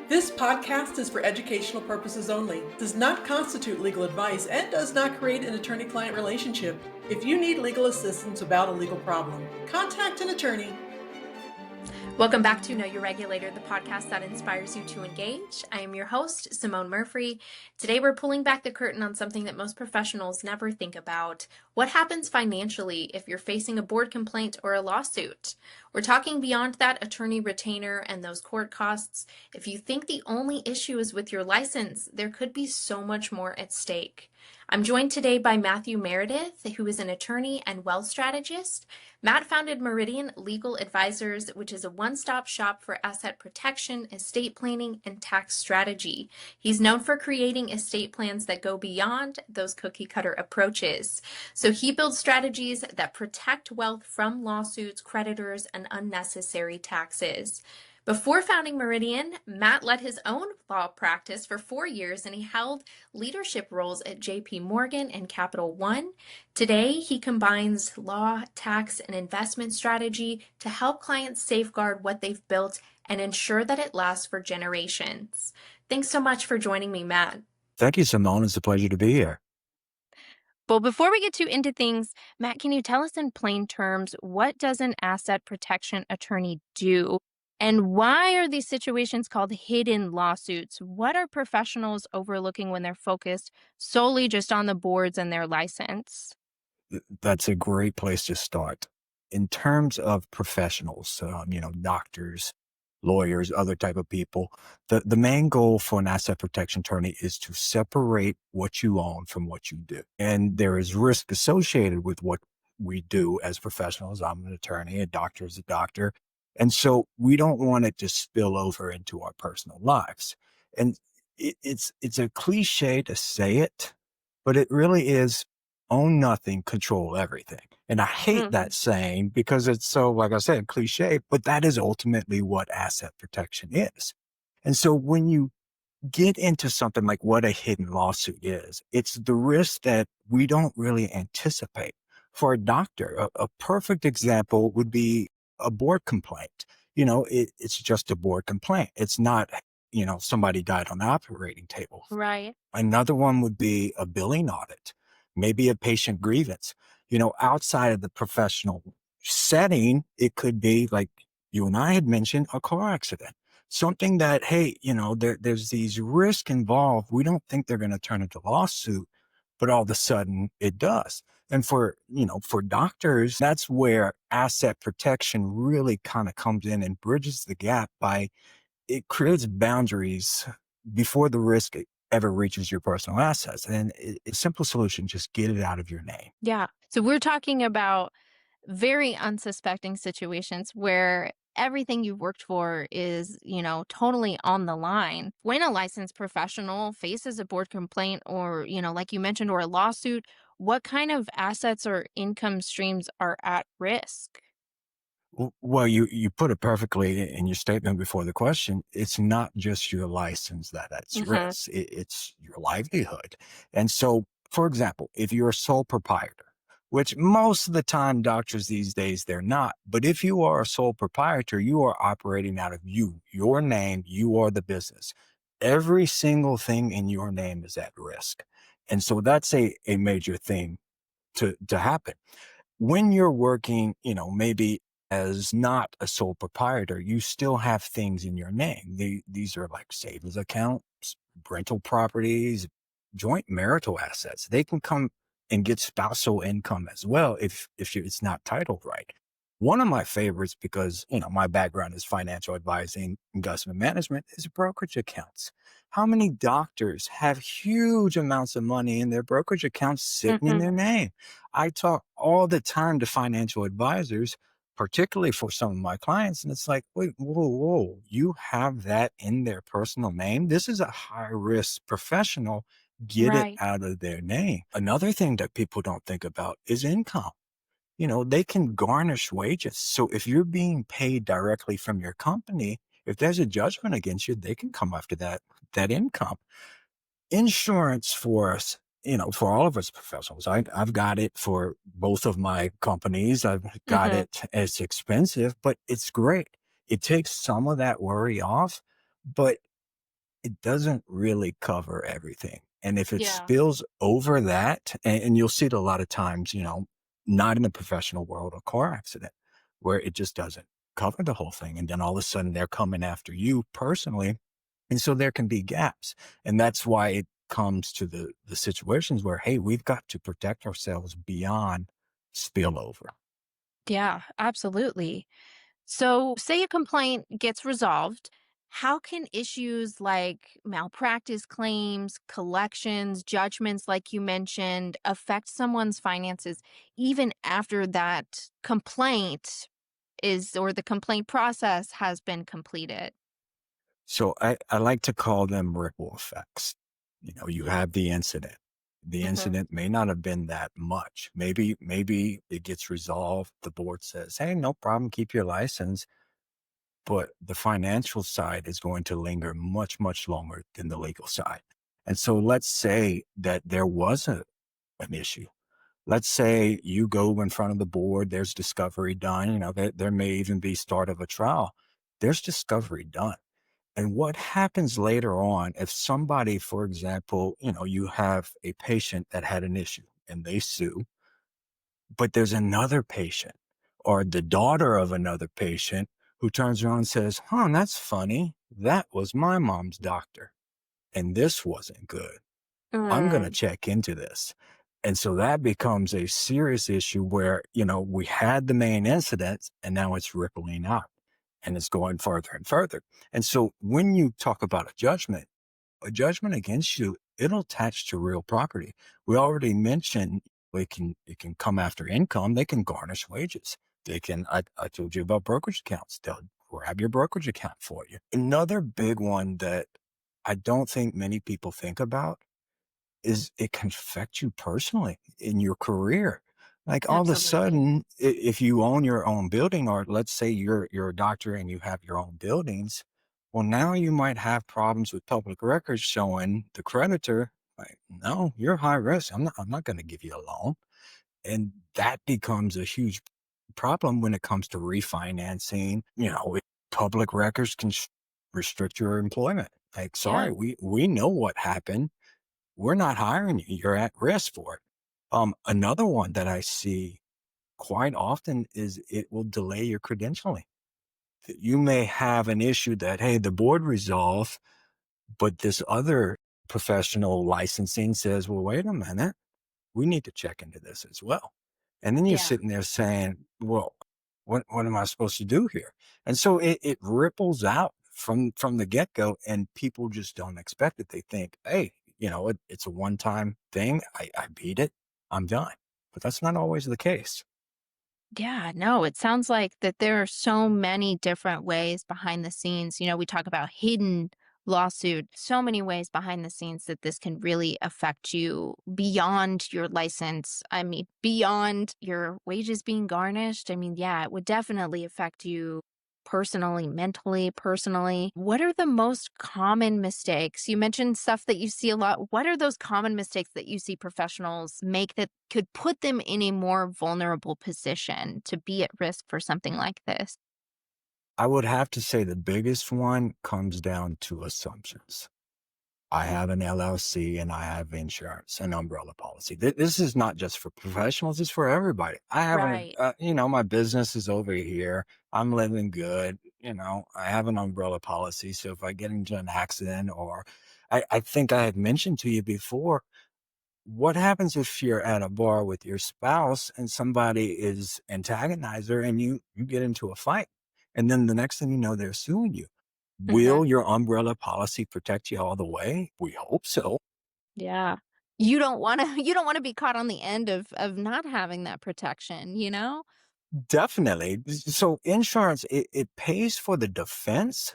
This podcast is for educational purposes only, does not constitute legal advice, and does not create an attorney-client relationship. If you need legal assistance about a legal problem, contact an attorney. Welcome back to Know Your Regulator, the podcast that inspires you to engage. I am your host, Simone Murphy. Today we're pulling back the curtain on something that most professionals never think about. What happens financially if you're facing a board complaint or a lawsuit? We're talking beyond that attorney retainer and those court costs. If you think the only issue is with your license, there could be so much more at stake. I'm joined today by Matthew Meredith, who is an attorney and wealth strategist. Matt founded Meridian Legal Advisors, which is a one-stop shop for asset protection, estate planning, and tax strategy. He's known for creating estate plans that go beyond those cookie-cutter approaches. So he builds strategies that protect wealth from lawsuits, creditors, and unnecessary taxes. Before founding Meridian, Matt led his own law practice for 4 years, and he held leadership roles at JP Morgan and Capital One. Today, he combines law, tax, and investment strategy to help clients safeguard what they've built and ensure that it lasts for generations. Thanks so much for joining me, Matt. Thank you, Simone. It's a pleasure to be here. Well, before we get too into things, Matt, can you tell us in plain terms, what does an asset protection attorney do? And why are these situations called hidden lawsuits? What are professionals overlooking when they're focused solely just on the boards and their license? That's a great place to start. In terms of professionals, doctors, lawyers, other type of people, the main goal for an asset protection attorney is to separate what you own from what you do. And there is risk associated with what we do as professionals. I'm an attorney, a doctor is a doctor. And so we don't want it to spill over into our personal lives. And it's a cliche to say it, but it really is own nothing, control everything. And I hate that saying because it's so, like I said, cliche, but that is ultimately what asset protection is. And so when you get into something like what a hidden lawsuit is, it's the risk that we don't really anticipate. For a doctor, a perfect example would be a board complaint. It's just a board complaint. It's not, somebody died on the operating table. Right. Another one would be a billing audit, maybe a patient grievance. Outside of the professional setting, it could be like you and I had mentioned, a car accident. Something that, hey, there's these risks involved. We don't think they're going to turn into lawsuit, but all of a sudden it does. And for doctors, that's where asset protection really kind of comes in and bridges the gap by it creates boundaries before the risk ever reaches your personal assets. And a simple solution, just get it out of your name. Yeah. So we're talking about very unsuspecting situations where everything you've worked for is, totally on the line. When a licensed professional faces a board complaint or, like you mentioned, or a lawsuit, what kind of assets or income streams are at risk? Well, you put it perfectly in your statement before the question. It's not just your license that's risk. It's your livelihood. And so, for example, if you're a sole proprietor, which most of the time doctors these days, they're not. But if you are a sole proprietor, you are operating out of your name, you are the business. Every single thing in your name is at risk. And so that's a major thing to happen. When you're working, maybe as not a sole proprietor, you still have things in your name. These are like savings accounts, rental properties, joint marital assets. They can come and get spousal income as well if it's not titled right. One of my favorites, because, my background is financial advising, investment management, is brokerage accounts. How many doctors have huge amounts of money in their brokerage accounts sitting in their name? I talk all the time to financial advisors, particularly for some of my clients. And it's like, wait, whoa, you have that in their personal name? This is a high risk professional. Get it out of their name. Another thing that people don't think about is income. They can garnish wages. So if you're being paid directly from your company, if there's a judgment against you, they can come after that income. Insurance for us, for all of us professionals, I've got it for both of my companies. I've got it. It's expensive, but it's great. It takes some of that worry off, but it doesn't really cover everything. And if it Yeah. spills over that, and you'll see it a lot of times, not in the professional world, a car accident where it just doesn't cover the whole thing. And then all of a sudden they're coming after you personally. And so there can be gaps. And that's why it comes to the situations where, hey, we've got to protect ourselves beyond spillover. Yeah, absolutely. So, say a complaint gets resolved, how can issues like malpractice claims, collections, judgments, like you mentioned, affect someone's finances even after that complaint is or the complaint process has been completed? So I like to call them ripple effects. You have the incident. The Hmm. incident may not have been that much. Maybe it gets resolved. The board says, hey, no problem, keep your license. But the financial side is going to linger much, much longer than the legal side. And so let's say that there was an issue. Let's say you go in front of the board, there's discovery done, there may even be start of a trial. There's discovery done. And what happens later on if somebody, for example, you have a patient that had an issue and they sue, but there's another patient or the daughter of another patient who turns around and says, huh, that's funny. That was my mom's doctor and this wasn't good. I'm going to Mm, check into this. And so that becomes a serious issue where, we had the main incident and now it's rippling out and it's going further and further. And so when you talk about a judgment against you, it'll attach to real property. We already mentioned it can come after income. They can garnish wages. I told you about brokerage accounts. They'll grab your brokerage account for you. Another big one that I don't think many people think about is it can affect you personally in your career. Like all of a absolutely. sudden, if you own your own building, or let's say you're a doctor and you have your own buildings, well, now you might have problems with public records showing the creditor, like, no, you're high risk. I'm not going to give you a loan. And that becomes a huge problem when it comes to refinancing. Public records can restrict your employment. Like, Yeah. sorry, we know what happened. We're not hiring you. You're at risk for it. Another one that I see quite often is it will delay your credentialing. You may have an issue that, hey, the board resolved, but this other professional licensing says, well, wait a minute, we need to check into this as well. And then you're Yeah. sitting there saying, well, what am I supposed to do here? And so it ripples out from the get go, and people just don't expect it. They think, hey, it's a one time thing. I beat it. I'm done. But that's not always the case. Yeah, no, it sounds like that there are so many different ways behind the scenes. We talk about hidden lawsuit, so many ways behind the scenes that this can really affect you beyond your license. I mean, beyond your wages being garnished. I mean, yeah, it would definitely affect you personally, mentally, personally. What are the most common mistakes? You mentioned stuff that you see a lot. What are those common mistakes that you see professionals make that could put them in a more vulnerable position to be at risk for something like this? I would have to say the biggest one comes down to assumptions. I have an LLC and I have insurance, an umbrella policy. This is not just for professionals, it's for everybody. I have Right. my business is over here. I'm living good. I have an umbrella policy. So if I get into an accident or I think I had mentioned to you before, what happens if you're at a bar with your spouse and somebody is antagonizer and you get into a fight? And then the next thing you know, they're suing you. Hmm. Will your umbrella policy protect you all the way? We hope so. Yeah. You don't want to you don't want to be caught on the end of not having that protection? Definitely. So insurance, it pays for the defense,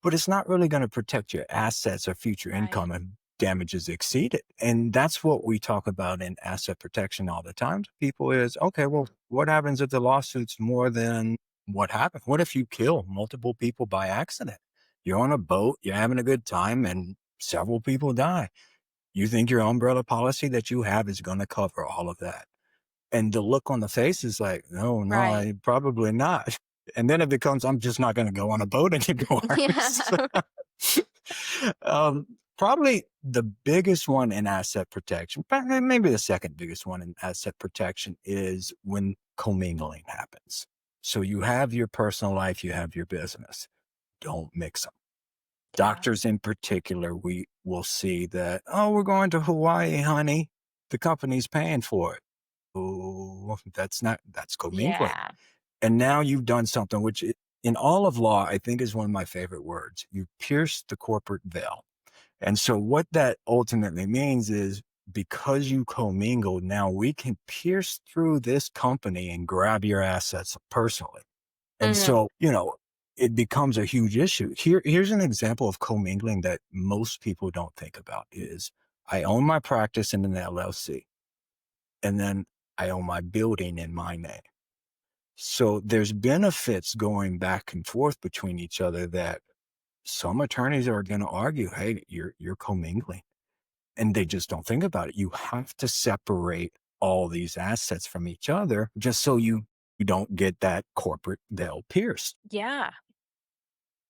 but it's not really going to protect your assets or future Right. income if damage is exceeded. And that's what we talk about in asset protection all the time to people is, okay, well, what happens if the lawsuit's more than what happened? What if you kill multiple people by accident? You're on a boat, you're having a good time, and several people die. You think your umbrella policy that you have is going to cover all of that? And the look on the face is like, no, Right. probably not. And then it becomes, I'm just not going to go on a boat anymore. Yeah. Probably the biggest one in asset protection, maybe the second biggest one in asset protection is when commingling happens. So you have your personal life, you have your business. Don't mix them. Yeah. Doctors in particular, we will see that, oh, we're going to Hawaii, honey. The company's paying for it. Oh, that's commingling. Yeah. And now you've done something which in all of law, I think is one of my favorite words. You pierced the corporate veil. And so what that ultimately means is because you commingled, now we can pierce through this company and grab your assets personally. And Mhm. so, it becomes a huge issue. Here's an example of commingling that most people don't think about is I own my practice in an LLC and then I own my building in my name. So there's benefits going back and forth between each other that some attorneys are going to argue, hey, you're commingling. And they just don't think about it. You have to separate all these assets from each other just so you don't get that corporate veil pierced. Yeah.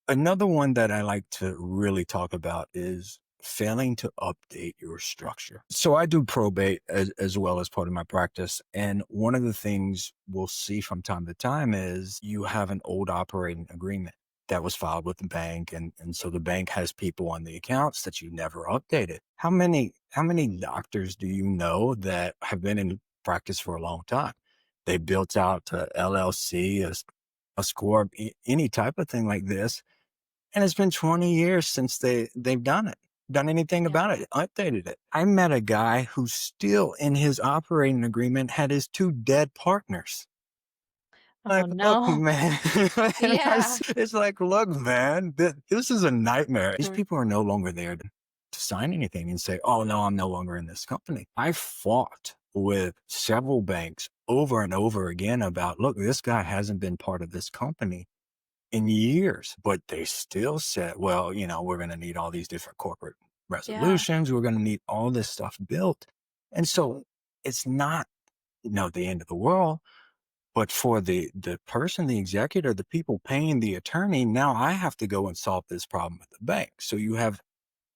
Another one that I like to really talk about is failing to update your structure. So I do probate as well as part of my practice. And one of the things we'll see from time to time is you have an old operating agreement that was filed with the bank. And so the bank has people on the accounts that you never updated. How many doctors do you know that have been in practice for a long time? They built out a LLC, a score, any type of thing like this, and it's been 20 years since they've done anything about Yeah. it, updated it. I met a guy who still in his operating agreement had his two dead partners. Oh Like, look, no. man. Yeah. It's like, look, man, this is a nightmare. These Mhm. people are no longer there to sign anything and say, oh, no, I'm no longer in this company. I fought with several banks over and over again about, look, this guy hasn't been part of this company in years, but they still said, well, we're going to need all these different corporate Yeah. resolutions. We're going to need all this stuff built. And so it's not, the end of the world, but for the person, the executor, the people paying the attorney, now I have to go and solve this problem with the bank. So you have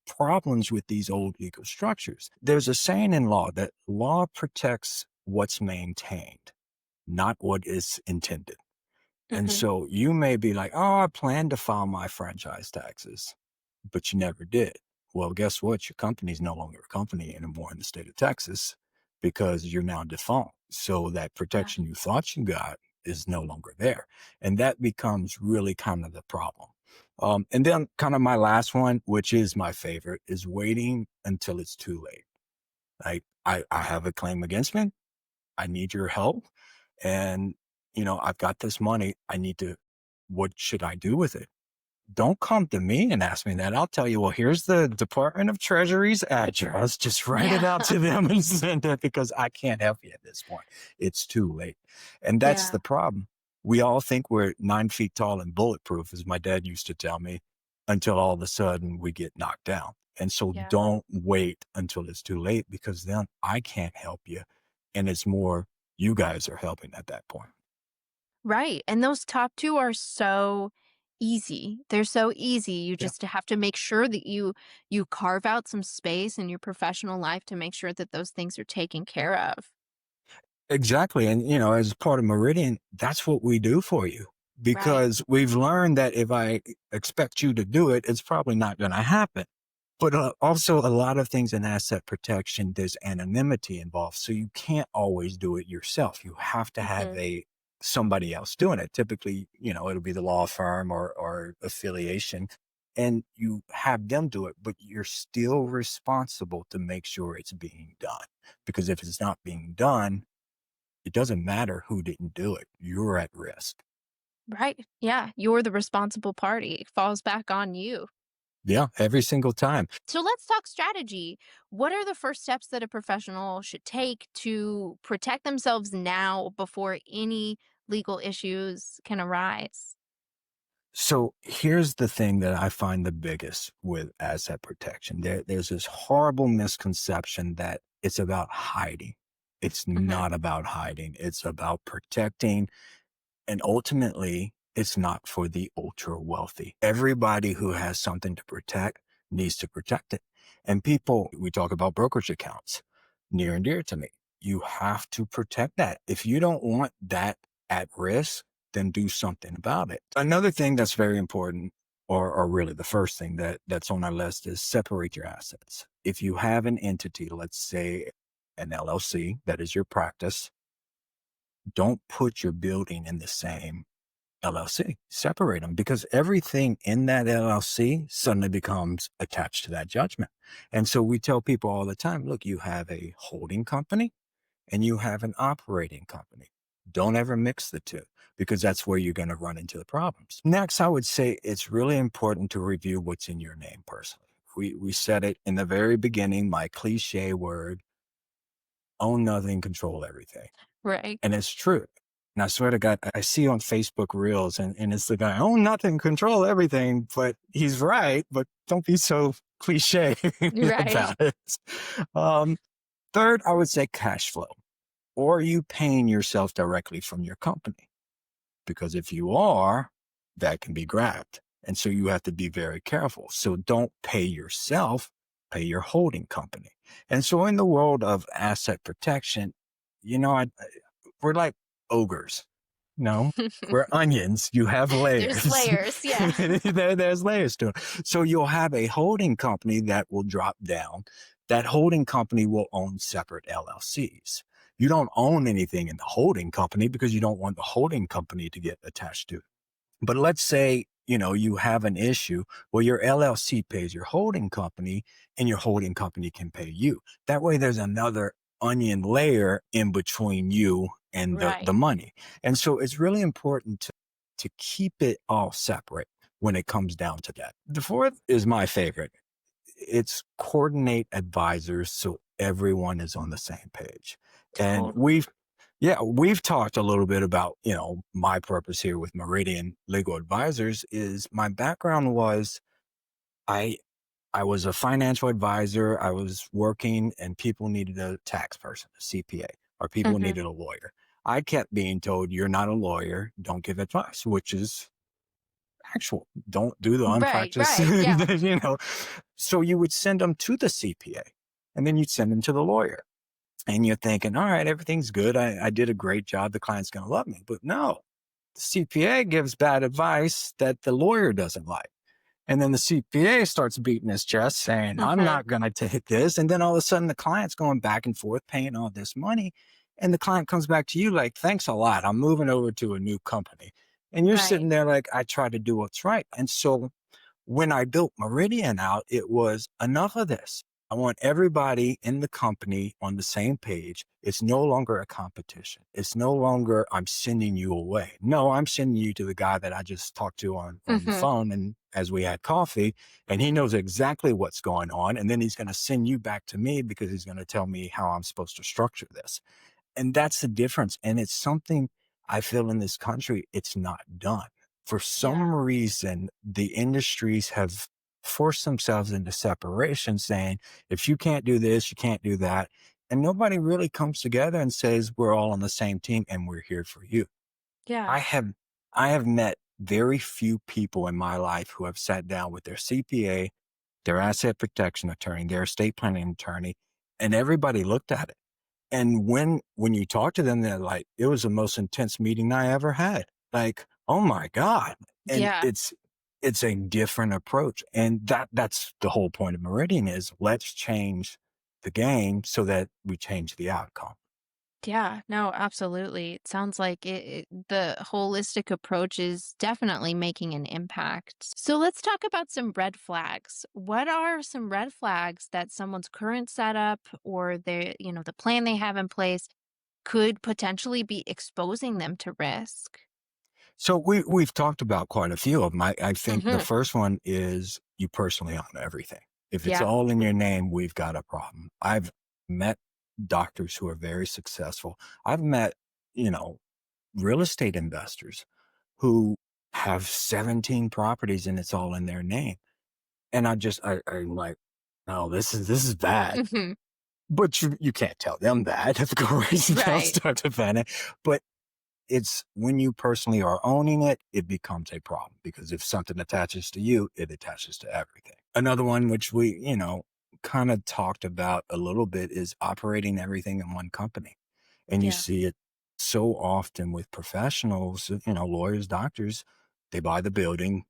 problems with these old legal structures. There's a saying in law that law protects what's maintained, not what is intended. And Mhm. so you may be like, oh, I plan to file my franchise taxes, but you never did. Well, guess what? Your company's no longer a company anymore in the state of Texas because you're now defunct. So that Yeah. protection you thought you got is no longer there. And that becomes really kind of the problem. And then kind of my last one, which is my favorite, is waiting until it's too late. Like I have a claim against me. I need your help. And, I've got this money. What should I do with it? Don't come to me and ask me that. I'll tell you, well, here's the Department of Treasury's address. Just write it Yeah. out to them and send it because I can't help you at this point. It's too late. And that's Yeah. the problem. We all think we're 9 feet tall and bulletproof, as my dad used to tell me, until all of a sudden we get knocked down. And so Yeah. don't wait until it's too late because then I can't help you. And it's more you guys are helping at that point. Right. And those top two are so easy. They're so easy. You Yeah. just have to make sure that you carve out some space in your professional life to make sure that those things are taken care of. Exactly. And, as part of Meridian, that's what we do for you Right. because we've learned that if I expect you to do it, it's probably not going to happen. But also, a lot of things in asset protection, there's anonymity involved. So you can't always do it yourself. You have to have Mhm. somebody else doing it. Typically, it'll be the law firm or affiliation. And you have them do it, but you're still responsible to make sure it's being done. Because if it's not being done, it doesn't matter who didn't do it. You're at risk. Right. Yeah. You're the responsible party. It falls back on you. Yeah, every single time. So let's talk strategy. What are the first steps that a professional should take to protect themselves now before any legal issues can arise? So here's the thing that I find the biggest with asset protection. There's this horrible misconception that it's about hiding. It's Hmm. not about hiding. It's about protecting. And ultimately, it's not for the ultra wealthy. Everybody who has something to protect needs to protect it. And people, we talk about brokerage accounts, near and dear to me. You have to protect that. If you don't want that at risk, then do something about it. Another thing that's very important, or really the first thing that's on our list, is separate your assets. If you have an entity, let's say an LLC, that is your practice, don't put your building in the same LLC. Separate them, because everything in that LLC suddenly becomes attached to that judgment. And so we tell people all the time, look, you have a holding company and you have an operating company. Don't ever mix the two, because that's where you're going to run into the problems. Next, I would say it's really important to review what's in your name personally. We said it in the very beginning, my cliche word, own nothing, control everything. Right. And it's true. And I swear to God, I see on Facebook Reels, and it's the guy, own nothing, control everything. But he's right, but don't be so cliche Right. about it. Third, I would say cash flow. Or are you paying yourself directly from your company? Because if you are, that can be grabbed. And so you have to be very careful. So don't pay yourself, pay your holding company. And so in the world of asset protection, we're like ogres. No, we're onions. You have layers. There's layers, yeah. There's layers to it. So you'll have a holding company that will drop down. That holding company will own separate LLCs. You don't own anything in the holding company because you don't want the holding company to get attached to it. But let's say, you have an issue where your LLC pays your holding company and your holding company can pay you. That way there's another onion layer in between you and Right. the money. And so it's really important to keep it all separate when it comes down to that. The fourth is my favorite. It's coordinate advisors so everyone is on the same page. And we've talked a little bit about, my purpose here with Meridian Legal Advisors is my background was I was a financial advisor. I was working and people needed a tax person, a CPA, or people needed a lawyer. I kept being told, you're not a lawyer, don't give advice, which is actual. Don't do the unpracticed, Right, yeah. So you would send them to the CPA and then you'd send them to the lawyer. And you're thinking, all right, everything's good. I did a great job. The client's going to love me. But no, the CPA gives bad advice that the lawyer doesn't like. And then the CPA starts beating his chest saying, I'm not going to take this. And then all of a sudden the client's going back and forth paying all this money. And the client comes back to you like, thanks a lot. I'm moving over to a new company. And you're sitting there like, I try to do what's right. And so when I built Meridian out, it was enough of this. I want everybody in the company on the same page. It's no longer a competition. It's no longer, I'm sending you away. No, I'm sending you to the guy that I just talked to on the phone and as we had coffee, and he knows exactly what's going on. And then he's going to send you back to me because he's going to tell me how I'm supposed to structure this. And that's the difference. And it's something I feel in this country, it's not done. For some reason, the industries have forced themselves into separation, saying, if you can't do this, you can't do that. And nobody really comes together and says, we're all on the same team and we're here for you. Yeah. I have met very few people in my life who have sat down with their CPA, their asset protection attorney, their estate planning attorney, and everybody looked at it. And when you talk to them, they're like, it was the most intense meeting I ever had. Like, oh my God. And it's a different approach. And that's the whole point of Meridian is let's change the game so that we change the outcome. Yeah, no, absolutely. It sounds like the holistic approach is definitely making an impact. So let's talk about some red flags. What are some red flags that someone's current setup or the plan they have in place could potentially be exposing them to risk? So we've talked about quite a few of them. I think the first one is you personally own everything. If it's all in your name, we've got a problem. I've met doctors who are very successful. I've met, real estate investors who have 17 properties and it's all in their name. And I'm like, no, this is bad. But you can't tell them that, of course. They'll start to panic. But it's when you personally are owning it, it becomes a problem because if something attaches to you, it attaches to everything. Another one which we, kind of talked about a little bit is operating everything in one company. And you Yeah. see it so often with professionals, lawyers, doctors, they buy the building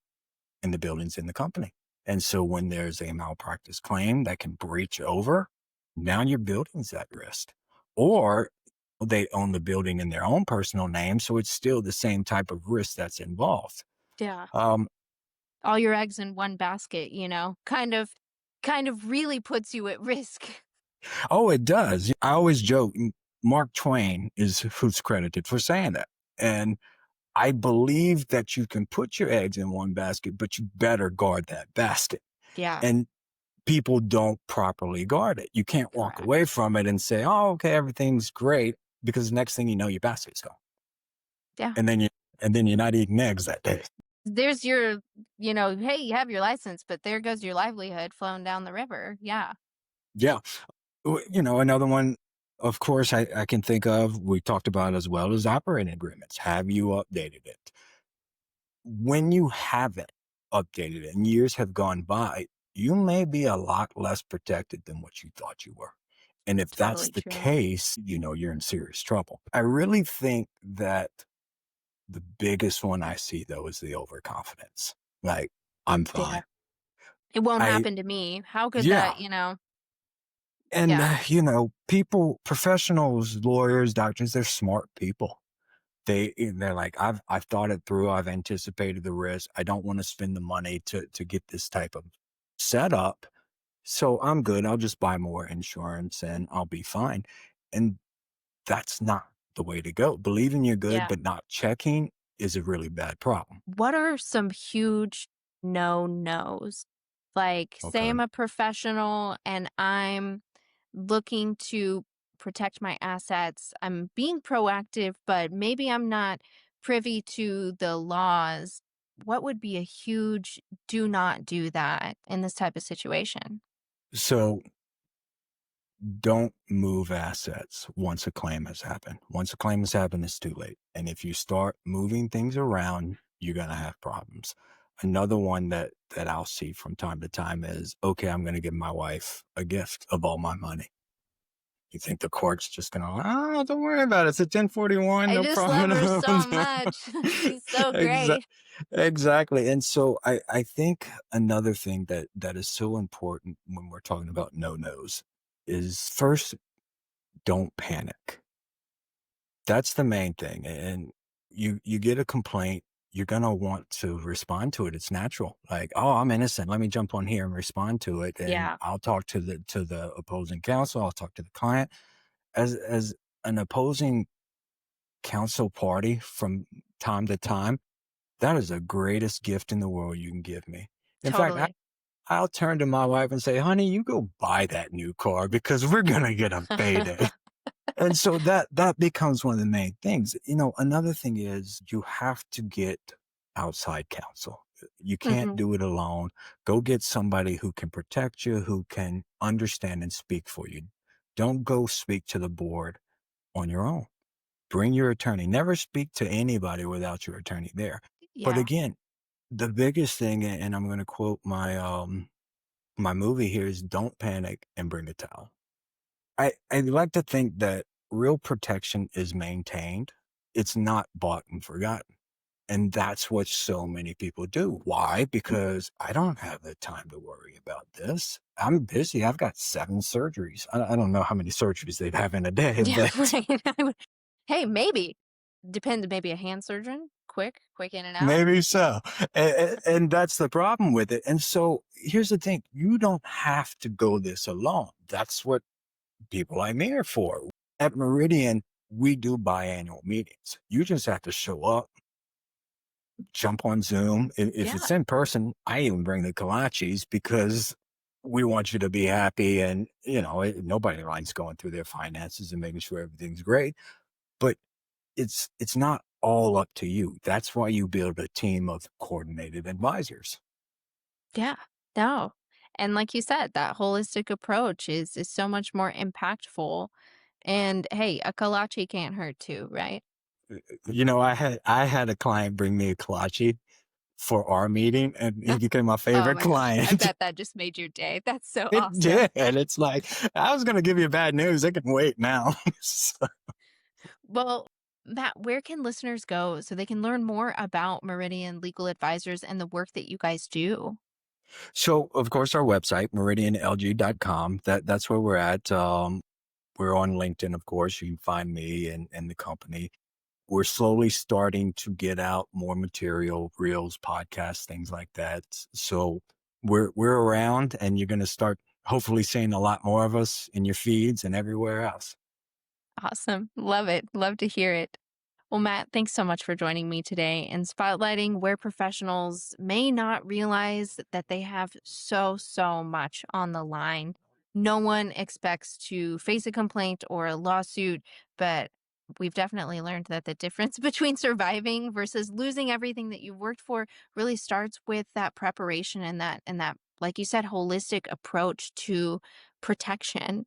and the building's in the company. And so when there's a malpractice claim that can breach over, now your building's at risk. Or they own the building in their own personal name, so it's still the same type of risk that's involved. Yeah. Um, All your eggs in one basket, kind of really puts you at risk. oh, it does. I always joke, Mark Twain is who's credited for saying that. And I believe that you can put your eggs in one basket, but you better guard that basket. Yeah. And people don't properly guard it. You can't walk Correct. away from it and say, "Oh, okay, everything's great," because the next thing you know, your basket's gone, Yeah. and then you're not eating eggs that day. There's your, hey, you have your license, but there goes your livelihood flowing down the river. Yeah. Yeah, another one. Of course, I can think of. We talked about as well as operating agreements. Have you updated it? When you haven't updated it and years have gone by, you may be a lot less protected than what you thought you were. And if that's Totally the true. case, you're in serious trouble. I really think that the biggest one I see though is the overconfidence. Like, I'm Yeah. fine. It won't I, happen to me. How could yeah. that? And, Yeah. people, professionals, lawyers, doctors, they're smart people. They're like, I've thought it through. I've anticipated the risk. I don't want to spend the money to get this type of setup. So I'm good. I'll just buy more insurance and I'll be fine. And that's not the way to go. Believing you're good, Yeah. but not checking is a really bad problem. What are some huge no-nos? Like, say Okay. I'm a professional and I'm looking to protect my assets. I'm being proactive, but maybe I'm not privy to the laws. What would be a huge do not do that in this type of situation? So don't move assets once a claim has happened. Once a claim has happened, it's too late. And if you start moving things around, you're going to have problems. Another one that I'll see from time to time is, okay, I'm going to give my wife a gift of all my money. You think the court's just going to, oh, don't worry about it. It's a 1041, I no just love problem. her so much. She's so Exa- great. exactly. And so I think another thing that is so important when we're talking about no-nos is first, don't panic. That's the main thing. And you get a complaint, you're gonna want to respond to it. It's natural. Like, oh, I'm innocent. Let me jump on here and respond to it. And Yeah. I'll talk to the opposing counsel. I'll talk to the client. As an opposing counsel party from time to time, that is the greatest gift in the world you can give me. In fact, Totally. I'll turn to my wife and say, honey, you go buy that new car because we're gonna get a payday. And so that becomes one of the main things. Another thing is you have to get outside counsel. You can't Hmm. do it alone. Go get somebody who can protect you, who can understand and speak for you. Don't go speak to the board on your own. Bring your attorney. Never speak to anybody without your attorney there. But Yeah. again, the biggest thing, and I'm going to quote my movie here, is don't panic and bring a towel. I like to think that real protection is maintained. It's not bought and forgotten. And that's what so many people do. Why? Because I don't have the time to worry about this. I'm busy. I've got 7 surgeries. I don't know how many surgeries they'd have in a day, Yeah. but Right. Hey, maybe. Depends, maybe a hand surgeon. Quick in and out. maybe so. And that's the problem with it. And so here's the thing. You don't have to go this alone. That's what people like me are for. At Meridian, we do biannual meetings. You just have to show up, jump on Zoom. If Yeah. it's in person, I even bring the kolaches because we want you to be happy. And, nobody likes going through their finances and making sure everything's great. But it's not all up to you. That's why you build a team of coordinated advisors. Yeah. No. And like you said, that holistic approach is so much more impactful. And hey, a kolache can't hurt too, right? I had a client bring me a kolache. for our meeting, and he became my Oh favorite my gosh. I client. bet that just made your day. That's so It awesome. did. It's like, I was going to give you bad news. It can wait now. Well, Matt, where can listeners go so they can learn more about Meridian Legal Advisors and the work that you guys do? So, of course, our website, meridianlg.com, that's where we're at. We're on LinkedIn, of course. You can find me and the company. We're slowly starting to get out more material, reels, podcasts, things like that. So we're around, and you're going to start hopefully seeing a lot more of us in your feeds and everywhere else. Awesome. Love it. Love to hear it. Well, Matt, thanks so much for joining me today and spotlighting where professionals may not realize that they have so much on the line. No one expects to face a complaint or a lawsuit, but we've definitely learned that the difference between surviving versus losing everything that you've worked for really starts with that preparation and that, like you said, holistic approach to protection.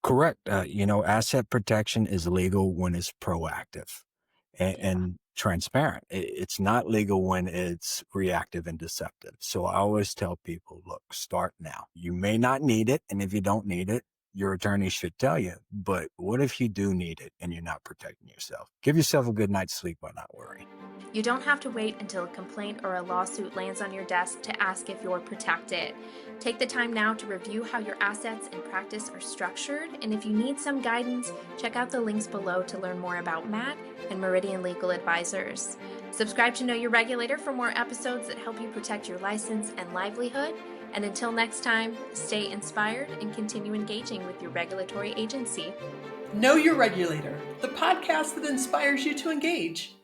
Correct. Asset protection is legal when it's proactive Yeah. and transparent. It's not legal when it's reactive and deceptive. So I always tell people, look, start now. You may not need it. And if you don't need it, your attorney should tell you. But what if you do need it and you're not protecting yourself? Give yourself a good night's sleep by not worrying. You don't have to wait until a complaint or a lawsuit lands on your desk to ask if you're protected. Take the time now to review how your assets and practice are structured, and if you need some guidance, check out the links below to learn more about Matt and Meridian Legal Advisors. Subscribe to Know Your Regulator for more episodes that help you protect your license and livelihood. And until next time, stay inspired and continue engaging with your regulatory agency. Know Your Regulator, the podcast that inspires you to engage.